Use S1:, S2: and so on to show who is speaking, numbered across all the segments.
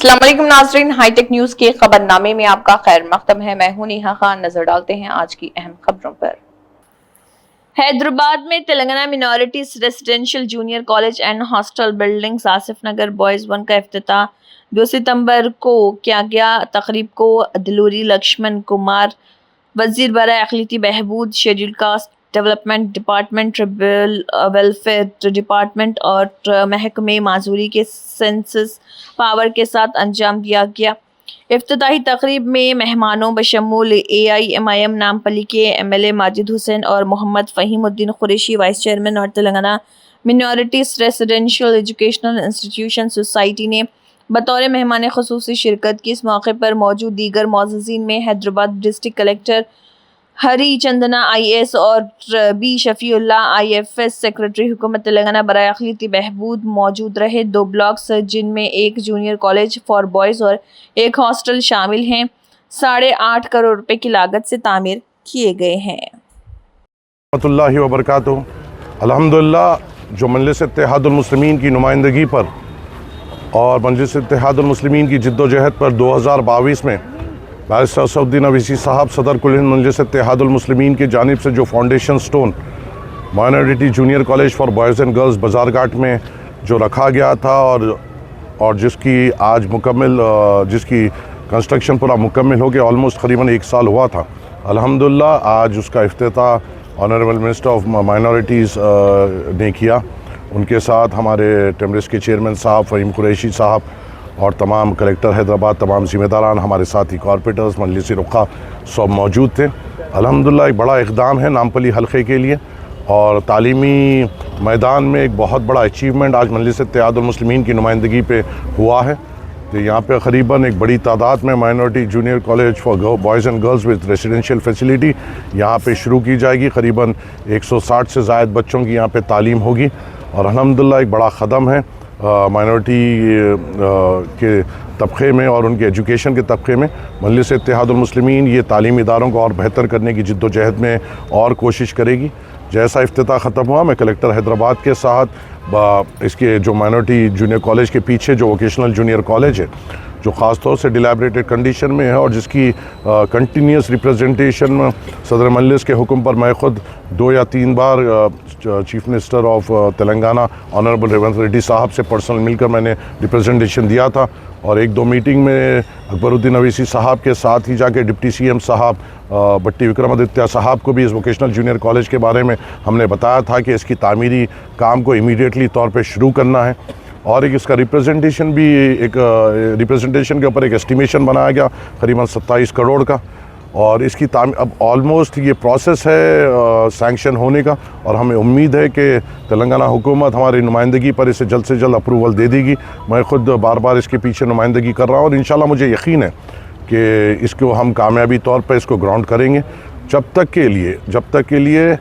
S1: अस्सलाम वालेकुम नाज़रीन, हाईटेक न्यूज के खबरनामे में आपका खैर मकदम है। मैं हूं नेहा खान। नजर डालते हैं आज की अहम खबरों पर। हैदराबाद में Telangana minorities residential junior college and hostel buildings Asif Nagar boys 1 का इफ्तिताह 2 सितंबर को किया गया। तकरीब को दिलूरी लक्ष्मण कुमार, वजीर बराए अक़लियती बहबूद, schedule caste development department, tribal welfare department और महकमे माजूरी के सेंसस पावर के साथ अंजाम दिया गया। इफ्तिताही तकरीब में मेहमानों बशमूल AIMIM नामपली के MLA माजिद हुसैन और मोहम्मद फ़हीमुद्दीन कुरैशी वाइस चेयरमैन और Telangana minorities residential educational institution society ने बतौर मेहमान ख़ुसूसी शिरकत की। इस मौके पर मौजूद दीगर मोअज़्ज़िज़ीन में हैदराबाद डिस्ट्रिक्ट कलेक्टर हरी चंदना IAS और B शफीउल्लाह IFS सेक्रेटरी हुकूमत तेलंगाना बराए अक़लियती बहबूद मौजूद रहे। 2 ब्लॉक्स जिनमें एक जूनियर कॉलेज फॉर बॉयज़ और एक हॉस्टल शामिल हैं 8.5 करोड़ रुपए की लागत से तामीर किए गए हैं।
S2: रहमतुल्लाहि व बरकातुहू। अल्हम्दुलिल्लाह जो मजलिस इत्तेहादुल मुस्लिमीन की नुमाइंदगी पर और मजलिस इत्तेहादुल मुस्लिमीन की जिद्दोजहद पर 2022 में बैरिस्टर असदुद्दीन अवीसी साहब सदर कुल हिंद मजलिस इत्तेहादुल मुस्लिमीन की जानिब से जो foundation stone minority junior college for boys and girls बाज़ार घाट में जो रखा गया था और जिसकी आज जिसकी कंस्ट्रक्शन पूरा मुकम्मल हो गया, ऑलमोस्ट करीबन 1 साल हुआ था। अल्हम्दुलिल्लाह आज उसका इफ्तिताह ऑनरेबल मिनिस्टर ऑफ माइनॉरिटीज़ ने किया। उनके साथ हमारे टेमरिस के चेयरमैन साहब फ़हीम कुरैशी साहब और तमाम कलेक्टर हैदराबाद, तमाम ज़िम्मेदारान, हमारे साथी कॉरपोरेटर्स, मजलिस रुक़ा सब मौजूद थे। अल्हम्दुलिल्लाह एक बड़ा इक़दाम है नामपली हल्के के लिए और तालीमी मैदान में एक बहुत बड़ा अचीवमेंट आज मजलिस इत्तेहादुल मुस्लिमीन की नुमाइंदगी पे हुआ है। तो यहाँ पे क़रीबन एक बड़ी तादाद में minority junior college for boys and girls with residential facility यहाँ पे शुरू की जाएगी। क़रीबन 160 से ज़ायद बच्चों की यहाँ पे तालीम होगी और अल्हम्दुलिल्लाह एक बड़ा क़दम है माइनॉरिटी के तबक़े में और उनके एजुकेशन के तबक़े में। मजलिस इत्तेहादुल मुस्लिमीन ये तालीमी इदारों को और बेहतर करने की जिद्दोजहद में और कोशिश करेगी। जैसा इफ्तिताह ख़त्म हुआ, मैं कलेक्टर हैदराबाद के साथ इसके जो माइनॉरिटी जूनियर कॉलेज के पीछे जो वोकेशनल जूनियर कॉलेज है जो ख़ास तौर से डिलैबरेटेड कंडीशन में है और जिसकी कंटिन्यूस रिप्रेजेंटेशन सदर मजलिस के हुक्म पर मैं ख़ुद 2 या 3 बार chief minister of Telangana honourable Revanth Reddy साहब से पर्सनल मिलकर मैंने रिप्रेजेंटेशन दिया था और 1-2 मीटिंग में अकबरुद्दीन अवीसी साहब के साथ ही जाके डिप्टी CM साहब भट्टी विक्रमादित्य साहब को भी इस वोकेशनल जूनियर कॉलेज के बारे में हमने बताया था कि इसकी तामीरी काम को इमीडिएटली तौर पे शुरू करना है और एक इसका रिप्रेजेंटेशन के ऊपर एक एस्टिमेशन बनाया गया करीबन 27 करोड़ का और इसकी अब ऑलमोस्ट ये प्रोसेस है सैंक्शन होने का और हमें उम्मीद है कि तेलंगाना हुकूमत हमारी नुमाइंदगी पर इसे जल्द से जल्द अप्रूवल दे देगी। मैं ख़ुद बार बार इसके पीछे नुमाइंदगी कर रहा हूँ और इंशाल्लाह मुझे यकीन है कि इसको हम कामयाबी तौर पर इसको ग्राउंड करेंगे। जब तक के लिए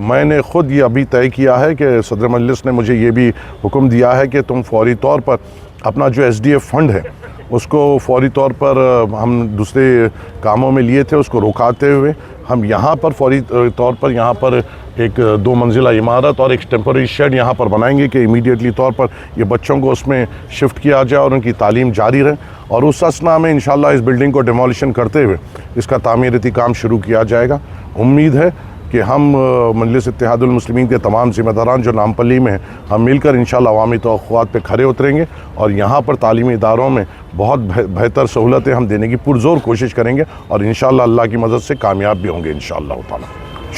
S2: मैंने ख़ुद ये अभी तय किया है कि सदर मजलिस ने मुझे ये भी हुक्म दिया है कि तुम फौरी तौर पर अपना जो SDF फंड है उसको फौरी तौर पर हम दूसरे कामों में लिए थे उसको रोकाते हुए हम यहाँ पर फौरी तौर पर यहाँ पर एक 2 मंजिला इमारत और एक टेम्पररी शेड यहाँ पर बनाएंगे कि इमीडिएटली तौर पर ये बच्चों को उसमें शिफ्ट किया जाए और उनकी तालीम जारी रहे और उस असना में इंशाल्लाह इस बिल्डिंग को डिमोलिशन करते हुए इसका तामीराती काम शुरू किया जाएगा। उम्मीद है कि हम मजलिस इत्तेहादुल मुस्लिमीन के तमाम ज़िम्मेदारान जो नामपली में हैं हम मिलकर इंशाल्लाह अवामी तवक्कुआत पे खरे उतरेंगे और यहाँ पर तालीमी इदारों में बहुत बेहतर सहूलतें हम देने की पुरज़ोर कोशिश करेंगे और इंशाल्लाह अल्लाह की मदद से कामयाब भी होंगे इंशाअल्लाह ताला।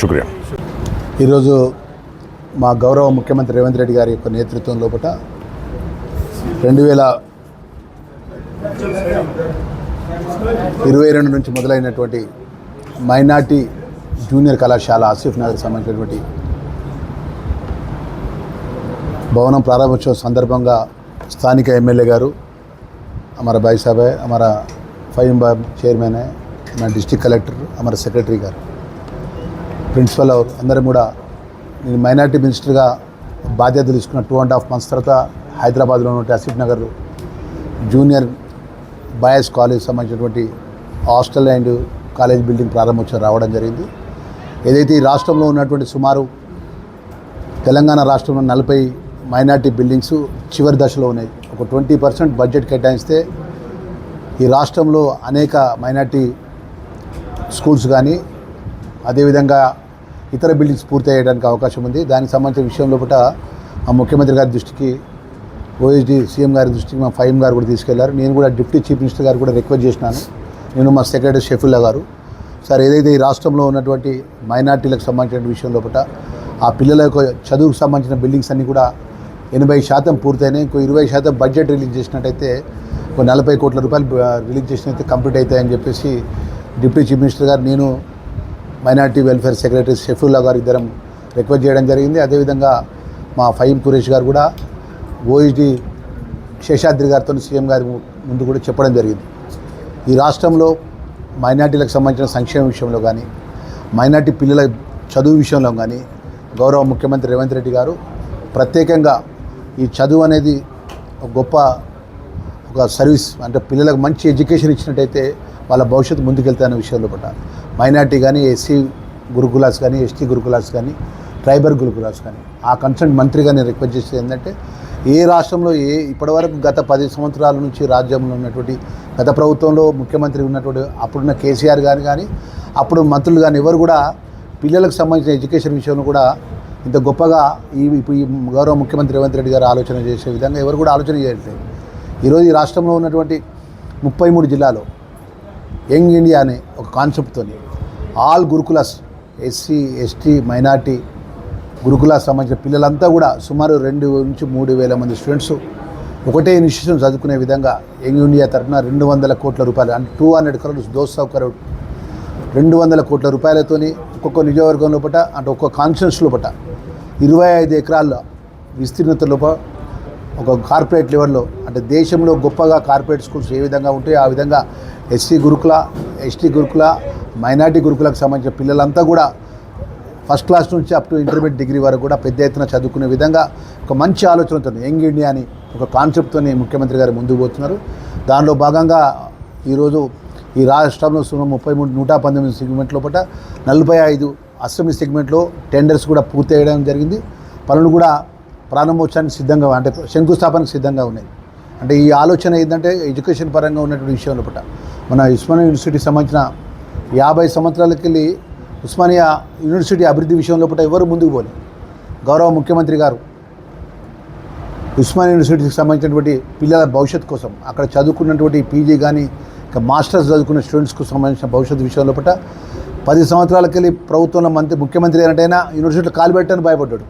S2: शुक्रिया।
S3: ఈరోజు మా గౌరవ ముఖ్యమంత్రి రేవంత్ రెడ్డి గారి యొక్క నేతృత్వం లోపల 2022 నుంచి మొదలైనటువంటి మైనార్టీ జూనియర్ కళాశాల ఆసిఫ్ నగర్ సంబంధించినటువంటి భవనం ప్రారంభోత్సవం సందర్భంగా స్థానిక MLA గారు हमारा भाई साहब है, हमारा फ़हीम भाई चेयरमैन है, हमारा डिस्ट्रिक्ट कलेक्टर, हमारा सेक्रेटरी गाరు ప్రిన్సిపల్ అందరం కూడా నేను మైనారిటీ మినిస్టర్గా బాధ్యతలు తీసుకున్న 2.5 months తర్వాత హైదరాబాద్లో ఉన్న Asif Nagar junior boys college సంబంధించినటువంటి హాస్టల్ అండ్ కాలేజ్ బిల్డింగ్ ప్రారంభోత్సవం రావడం జరిగింది। ఏదైతే ఈ రాష్ట్రంలో ఉన్నటువంటి సుమారు తెలంగాణ రాష్ట్రంలో 40 మైనారిటీ బిల్డింగ్స్ చివరి దశలో ఉన్నాయి। ఒక 20% బడ్జెట్ కేటాయిస్తే ఈ రాష్ట్రంలో అనేక మైనార్టీ స్కూల్స్ కానీ అదేవిధంగా ఇతర బిల్డింగ్స్ పూర్తి అయ్యడానికి అవకాశం ఉంది. దానికి సంబంధించిన విషయం లోపల మా ముఖ్యమంత్రి గారి దృష్టికి, ఓఎస్డీ సీఎం గారి దృష్టికి మా ఫైమ్ గారు కూడా తీసుకెళ్లారు. నేను కూడా డిప్యూటీ చీఫ్ మినిస్టర్ గారు కూడా రిక్వెస్ట్ చేసినాను. నేను మా సెక్రటరీ షఫీల్లా గారు, సార్ ఏదైతే ఈ రాష్ట్రంలో ఉన్నటువంటి మైనార్టీలకు సంబంధించిన విషయం లోపల ఆ పిల్లల యొక్క చదువుకు సంబంధించిన బిల్డింగ్స్ అన్నీ కూడా 80% పూర్తయినాయి. ఇంకో 20% బడ్జెట్ రిలీజ్ చేసినట్టయితే ఒక 40 కోట్ల రూపాయలు రిలీజ్ చేసినట్టు కంప్లీట్ అవుతాయని చెప్పేసి డిప్యూటీ చీఫ్ మినిస్టర్ గారు, నేను మైనార్టీ వెల్ఫేర్ సెక్రటరీ షఫీల్లా గారు ఇద్దరం రిక్వెస్ట్ చేయడం జరిగింది. అదేవిధంగా మా ఫహీం ఖురేషి గారు కూడా ఓఎస్డీ శేషాద్రి గారితో సీఎం గారి ముందు కూడా చెప్పడం జరిగింది. ఈ రాష్ట్రంలో మైనార్టీలకు సంబంధించిన సంక్షేమ విషయంలో కానీ, మైనార్టీ పిల్లల చదువు విషయంలో కానీ గౌరవ ముఖ్యమంత్రి రేవంత్ రెడ్డి గారు ప్రత్యేకంగా ఈ చదువు అనేది ఒక సర్వీస్, అంటే పిల్లలకు మంచి ఎడ్యుకేషన్ ఇచ్చినట్టయితే వాళ్ళ భవిష్యత్తు ముందుకెళ్తాయనే విషయంలో పట్ల మైనార్టీ కానీ, ఎస్సీ గురుకులాస్ కానీ, ఎస్టీ గురుకులాస్ కానీ, ట్రైబల్ గురుకులాస్ కానీ ఆ కన్సర్న్ మంత్రిగా నేను రిక్వెస్ట్ చేసేది ఏంటంటే, ఏ రాష్ట్రంలో ఇప్పటివరకు గత 10 సంవత్సరాల నుంచి రాజ్యంలో ఉన్నటువంటి గత ప్రభుత్వంలో ముఖ్యమంత్రి ఉన్నటువంటి అప్పుడున్న కేసీఆర్ గారు కానీ అప్పుడు మంత్రులు కానీ ఎవరు కూడా పిల్లలకు సంబంధించిన ఎడ్యుకేషన్ విషయంలో కూడా ఇంత గొప్పగా ఈ గౌరవ ముఖ్యమంత్రి రేవంత్ రెడ్డి గారు ఆలోచన చేసే విధంగా ఎవరు కూడా ఆలోచన చేయట్లేదు. ఈరోజు ఈ రాష్ట్రంలో ఉన్నటువంటి 33 జిల్లాలో యంగ్ ఇండియా అనే ఒక కాన్సెప్ట్తో all gurukuls, SC ST minority gurukuls సంబంధించిన పిల్లలంతా కూడా సుమారు 2 నుంచి 3 వేల మంది స్టూడెంట్స్ ఒకటే ఇన్స్టిట్యూషన్ చదువుకునే విధంగా యంగ్ ఇండియా తరఫున 200 కోట్ల రూపాయలు, అంటే 200 crores దోస్ ఆఫ్ కరోడ్, 200 కోట్ల రూపాయలతోని ఒక్కొక్క నియోజకవర్గం లోపల, అంటే ఒక్కొక్క కాన్స్టిట్యూన్స్ లోపల 25 ఎకరాల విస్తీర్ణత లోపల ఒక కార్పొరేట్ లెవెల్లో, అంటే దేశంలో గొప్పగా కార్పొరేట్ స్కూల్స్ ఏ విధంగా ఉంటాయో ఆ విధంగా ఎస్సీ గురుకుల, ఎస్టీ గురుకుల, మైనార్టీ గురుకులకు సంబంధించిన పిల్లలంతా కూడా ఫస్ట్ క్లాస్ నుంచి అప్ టు ఇంటర్మీడియట్ డిగ్రీ వరకు కూడా పెద్ద ఎత్తున చదువుకునే విధంగా ఒక మంచి ఆలోచనతో యంగ్ ఇండియా అని ఒక కాన్సెప్ట్తో ముఖ్యమంత్రి గారు ముందుకు పోతున్నారు. దానిలో భాగంగా ఈరోజు ఈ రాష్ట్రంలో సుమారు 119 సెగ్మెంట్ లోపల 45 అసెంబ్లీ సెగ్మెంట్లో టెండర్స్ కూడా పూర్తి అయ్యడం జరిగింది. పనులు కూడా ప్రారంభోత్సవానికి సిద్ధంగా, అంటే శంకుస్థాపనకు సిద్ధంగా ఉన్నాయి. అంటే ఈ ఆలోచన ఏంటంటే ఎడ్యుకేషన్ పరంగా ఉన్నటువంటి విషయం లోపల మన ఉస్మానియా యూనివర్సిటీకి సంబంధించిన 50 సంవత్సరాలకి వెళ్ళి ఉస్మానియా యూనివర్సిటీ అభివృద్ధి విషయం లోపల ఎవరు ముందుకు పోలేదు. గౌరవ ముఖ్యమంత్రి గారు ఉస్మానియా యూనివర్సిటీకి సంబంధించినటువంటి పిల్లల భవిష్యత్తు కోసం అక్కడ చదువుకున్నటువంటి పీజీ కానీ ఇంకా మాస్టర్స్ చదువుకున్న స్టూడెంట్స్కు సంబంధించిన భవిష్యత్తు విషయం లోపల 10 సంవత్సరాలకి వెళ్ళి ప్రభుత్వంలో ముఖ్యమంత్రి గారంటైనా యూనివర్సిటీలో కాలు పెట్టని భయపడ్డాడు.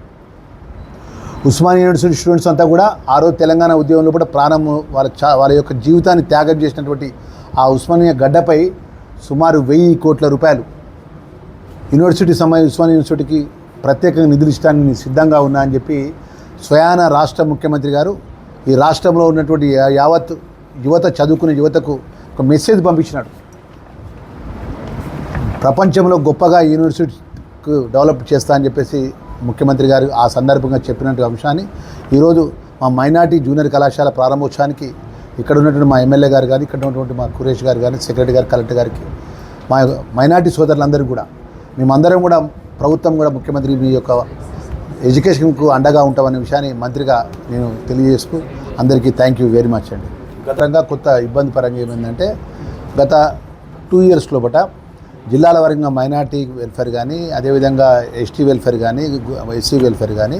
S3: ఉస్మానియా యూనివర్సిటీ స్టూడెంట్స్ అంతా కూడా ఆ రోజు తెలంగాణ ఉద్యమంలో కూడా ప్రాణం వాళ్ళ యొక్క జీవితాన్ని త్యాగం చేసినటువంటి ఆ ఉస్మానియా గడ్డపై సుమారు 1000 కోట్ల రూపాయలు ఉస్మానియా యూనివర్సిటీకి ప్రత్యేకంగా నిధులు ఇష్టానికి సిద్ధంగా ఉన్నా అని చెప్పి స్వయాన రాష్ట్ర ముఖ్యమంత్రి గారు ఈ రాష్ట్రంలో ఉన్నటువంటి యావత్ చదువుకునే యువతకు ఒక మెసేజ్ పంపించినాడు. ప్రపంచంలో గొప్పగా యూనివర్సిటీకి డెవలప్ చేస్తా అని చెప్పేసి ముఖ్యమంత్రి గారు ఆ సందర్భంగా చెప్పినట్టు అంశాన్ని ఈరోజు మా మైనార్టీ జూనియర్ కళాశాల ప్రారంభోత్సవానికి ఇక్కడ ఉన్నటువంటి మా ఎమ్మెల్యే గారు కానీ, ఇక్కడ ఉన్నటువంటి మా ఖురేష్ గారు కానీ, సెక్రటరీ గారు, కలెక్టర్ గారికి, మా మైనార్టీ సోదరులందరికీ కూడా మేమందరం కూడా ప్రభుత్వం కూడా ముఖ్యమంత్రి మీ యొక్క ఎడ్యుకేషన్కు అండగా ఉంటామనే విషయాన్ని మంత్రిగా నేను తెలియజేస్తూ అందరికీ థ్యాంక్ యూ వెరీ మచ్ అండి. గతంగా కొత్త ఇబ్బంది పరంగా ఏమైందంటే గత 2 years లోపల జిల్లాల వరంగా మైనార్టీ వెల్ఫేర్ కానీ, అదేవిధంగా ఎస్టీ వెల్ఫేర్ కానీ, ఎస్సీ వెల్ఫేర్ కానీ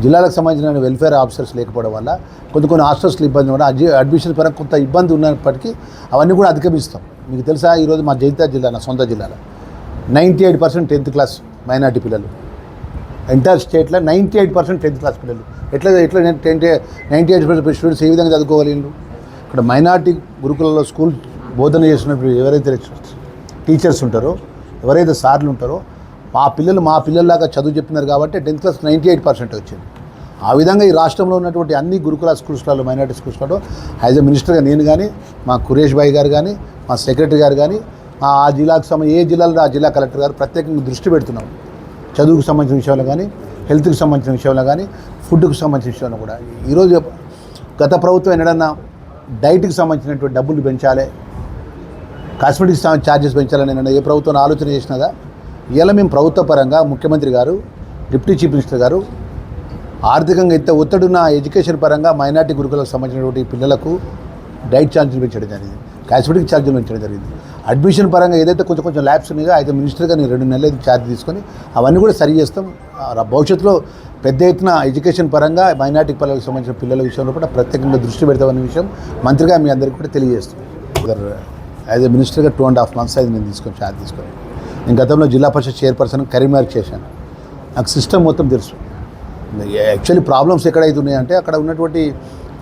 S3: జిల్లాలకు సంబంధించిన వెల్ఫేర్ ఆఫీసర్స్ లేకపోవడం వల్ల కొన్ని హాస్టల్స్లో ఇబ్బంది కూడా అడ్మిషన్ పరంగా కొంత ఇబ్బంది ఉన్నప్పటికీ అవన్నీ కూడా అధిగమిస్తాం. మీకు తెలుసా, ఈరోజు మా జగిత్యాల జిల్లా, నా సొంత జిల్లాలో 98% 10th క్లాస్ మైనార్టీ పిల్లలు, ఎంటైర్ స్టేట్లో 98% 10th క్లాస్ పిల్లలు. ఎట్లా 98% స్టూడెంట్స్ ఏ విధంగా చదువుకోవాలి? ఇక్కడ మైనార్టీ గురుకులలో స్కూల్ బోధన చేసినప్పుడు ఎవరైతే టీచర్స్ ఉంటారో, ఎవరైతే సార్లు ఉంటారో మా పిల్లల్లాగా చదువు చెప్పినారు కాబట్టి 10th క్లాస్ 98% వచ్చింది. ఆ విధంగా ఈ రాష్ట్రంలో ఉన్నటువంటి అన్ని గురుకుల స్కూల్స్లలో, మైనార్టీ స్కూల్స్లలో యాజ్ ఎ మినిస్టర్గా నేను కానీ, మా ఖురేష్ భాయ్ గారు కానీ, మా సెక్రటరీ గారు కానీ, ఆ జిల్లాకు ఏ జిల్లాలో ఆ జిల్లా కలెక్టర్ గారు ప్రత్యేకంగా దృష్టి పెడుతున్నాం. చదువుకు సంబంధించిన విషయంలో కానీ, హెల్త్కి సంబంధించిన విషయంలో కానీ, ఫుడ్కి సంబంధించిన విషయంలో కూడా. ఈరోజు గత ప్రభుత్వం ఎన్నడన్నా డైట్కి సంబంధించినటువంటి డబ్బులు పెంచాలి, కాస్మెటిక్స్ ఛార్జెస్ పెంచాలని నేను ఏ ప్రభుత్వం ఆలోచన చేసినదా? ఇలా మేము ప్రభుత్వ పరంగా ముఖ్యమంత్రి గారు, డిప్యూటీ చీఫ్ మినిస్టర్ గారు ఆర్థికంగా ఎంత ఒత్తిడున్న ఎడ్యుకేషన్ పరంగా మైనార్టీ గురుకులకు సంబంధించినటువంటి పిల్లలకు డైట్ ఛార్జీలు పెంచడం జరిగింది, కాస్మెటిక్ ఛార్జీలు పెంచడం జరిగింది. అడ్మిషన్ పరంగా ఏదైతే కొంచెం ల్యాబ్స్ ఉన్నాయో అయితే మినిస్టర్గా నేను 2 నెలలు ఛార్జ్ తీసుకొని అవన్నీ కూడా సరి చేస్తాం. భవిష్యత్తులో పెద్ద ఎత్తున ఎడ్యుకేషన్ పరంగా మైనార్టీ పిల్లలకు సంబంధించిన పిల్లల విషయంలో కూడా ప్రత్యేకంగా దృష్టి పెడతామనే విషయం మంత్రిగా మీ అందరికీ కూడా తెలియజేస్తాం. యాజ్ ఏ మినిస్టర్గా 2.5 months అయింది నేను తీసుకొని ఛార్జ్ తీసుకొని. నేను గతంలో జిల్లా పరిషత్ చైర్పర్సన్ కరీంనగర్ చేశాను. నాకు సిస్టమ్ మొత్తం తెలుసు. యాక్చువల్లీ ప్రాబ్లమ్స్ ఎక్కడైతే ఉన్నాయంటే అక్కడ ఉన్నటువంటి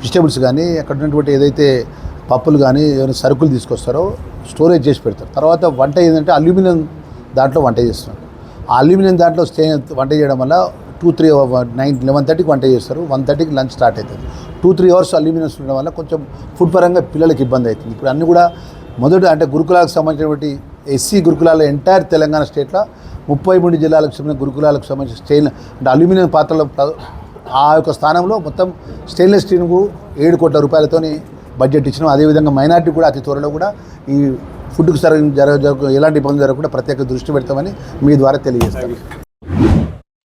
S3: వెజిటేబుల్స్ కానీ అక్కడ ఉన్నటువంటి ఏదైతే పప్పులు కానీ ఏమైనా సరుకులు తీసుకొస్తారో స్టోరేజ్ చేసి పెడతారు. తర్వాత వంట ఏంటంటే అల్యూమినియం దాంట్లో వంట చేస్తున్నారు. ఆ అల్యూమినియం దాంట్లో వంట చేయడం వల్ల 11:30కి వంట చేస్తారు, 1:30కి లంచ్ స్టార్ట్ అవుతుంది. 2-3 hours అల్యూమినియం ఉండడం వల్ల కొంచెం ఫుడ్ పరంగా పిల్లలకి ఇబ్బంది అవుతుంది. ఇప్పుడు అన్నీ కూడా మొదట అంటే గురుకులాలకు సంబంధించినటువంటి ఎస్సీ గురుకులాల ఎంటైర్ తెలంగాణ స్టేట్లో 33 జిల్లాలకు సంబంధించిన గురుకులాలకు సంబంధించిన స్టైల్ అంటే అల్యూమినియం పాత్రలో ఆ యొక్క స్థానంలో మొత్తం స్టెయిన్లెస్ స్టీల్కు 7 కోట్ల రూపాయలతోని బడ్జెట్ ఇచ్చినాం. అదేవిధంగా మైనార్టీ కూడా అతి త్వరలో కూడా ఈ ఫుడ్కు ఎలాంటి ఇబ్బంది జరగకుండా ప్రత్యేక దృష్టి పెడతామని మీ ద్వారా తెలియజేస్తాను.